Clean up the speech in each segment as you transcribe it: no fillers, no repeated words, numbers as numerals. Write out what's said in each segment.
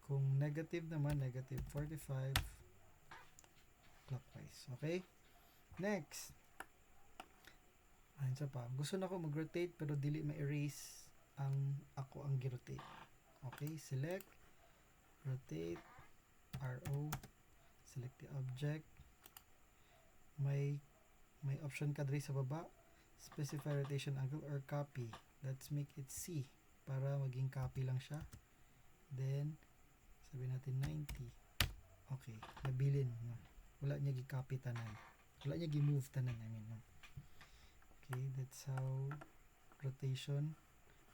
Kung negative naman, negative 45 clockwise. Okay? Next. Ayun pa. Gusto na ko mag-rotate pero dili ma-erase ako ang gi-rotate. Okay? Select, rotate, RO, select the object. May option ka diri sa baba. Specify rotation angle or copy. Let's make it C para maging copy lang siya. Then, sabihin natin 90. Okay, nabilin. No? Wala niya gi-copy tanan. Wala niya gi-move tanan. No? Okay, that's how rotation.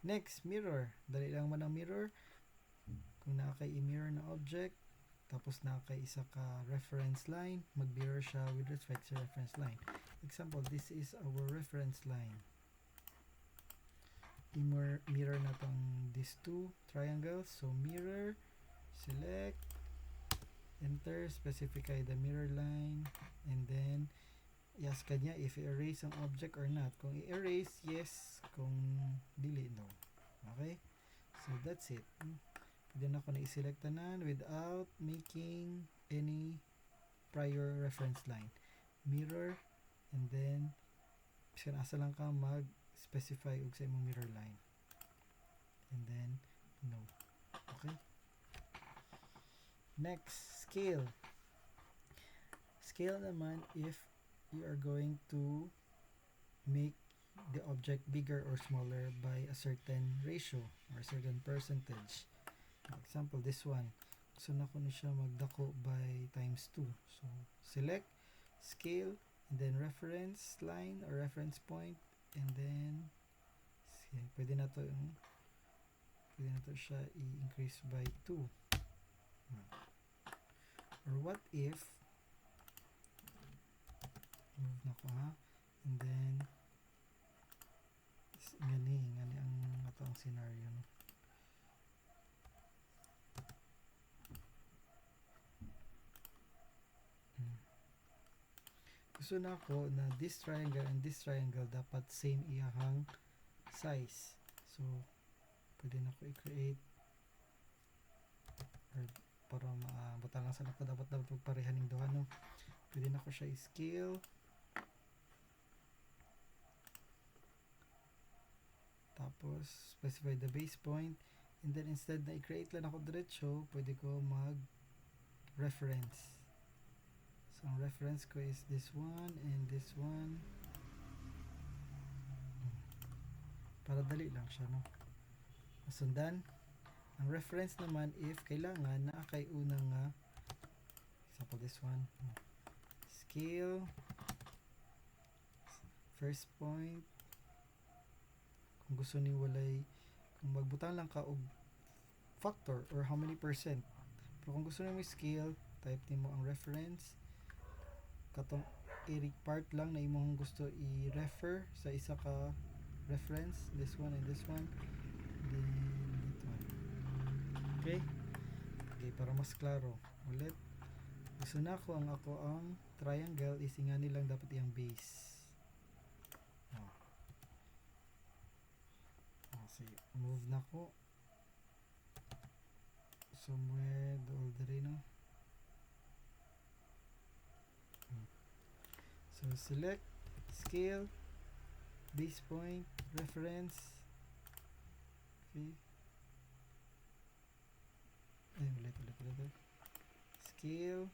Next, mirror. Dali lang man ang mirror. Kung nakaka-i-mirror na object, tapos nakaka-isa ka reference line, mag-mirror siya with respect to reference line. Example, this is our reference line. I-mirror na tong these two triangles. So, mirror, select, enter, specify the mirror line, and then i-ask ka niya if i-erase ang object or not. Kung i-erase, yes. Kung dili, no. Okay? So, that's it. Pwede na ako na-select tanan without making any prior reference line. Mirror, and then asa lang ka mag-specify og sa imong mirror line. And then, no. Okay? Next, scale. Scale naman if you are going to make the object bigger or smaller by a certain ratio or a certain percentage. For example, this one. Gusto na ko na siya magdako by times 2. So, select, scale, and then reference line or reference point, and then pwede na to siya i-increase by 2. Or what if move na ko ha, and then ngani ang ato ang scenario, no? Gusto na ko na this triangle and this triangle dapat same iyahang size. So, pwede na ko i-create or para mabutan lang sa nako dapat pagparehan ng duha, no? Pwede na ko siya i-scale. Tapos, specify the base point. And then, instead na i-create lang ako diretso, pwede ko mag-reference. So, ang reference ko is this one and this one. Para dali lang siya, no? Masundan. Ang reference naman, if kailangan na kay unang example, this one. Scale. First point. Kung gusto ni walay, kung magbutang lang ka og factor or how many percent. Pero kung gusto ni mo scale, type nimo ang reference. Katong area part lang na imong gusto i-refer sa isa ka reference, this one and this one, then that one. Okay? Okay, para mas klaro. Ulit. Gusto na ko ang triangle is nga nilang dapat iyang base. Sige, move na ko somewhere dere, no? So, select, scale, base point, reference. Okay. Ay, ulit. Scale.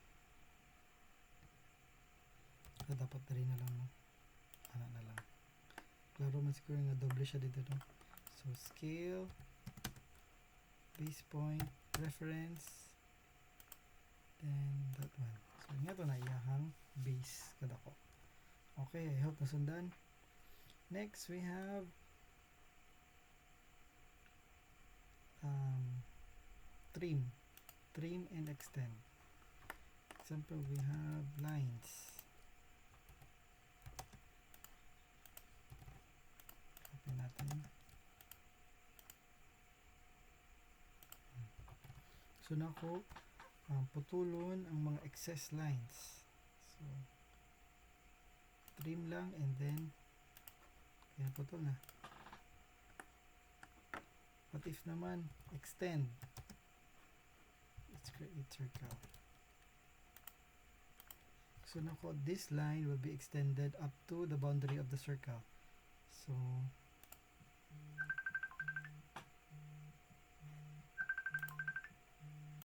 Dapat dere na lang, no? Ana na lang. Klaro man siguro nga doble siya dito, no? So, scale, base point, reference, then that one. So, nga to na iyahang base kada ko. Okay, I hope nasundan. Next, we have trim and extend. Example, we have lines. Copy natin. So, na ko putulon ang mga excess lines. So, trim lang and then kaya putol na. What if naman extend? Let's create circle. So now this line will be extended up to the boundary of the circle. So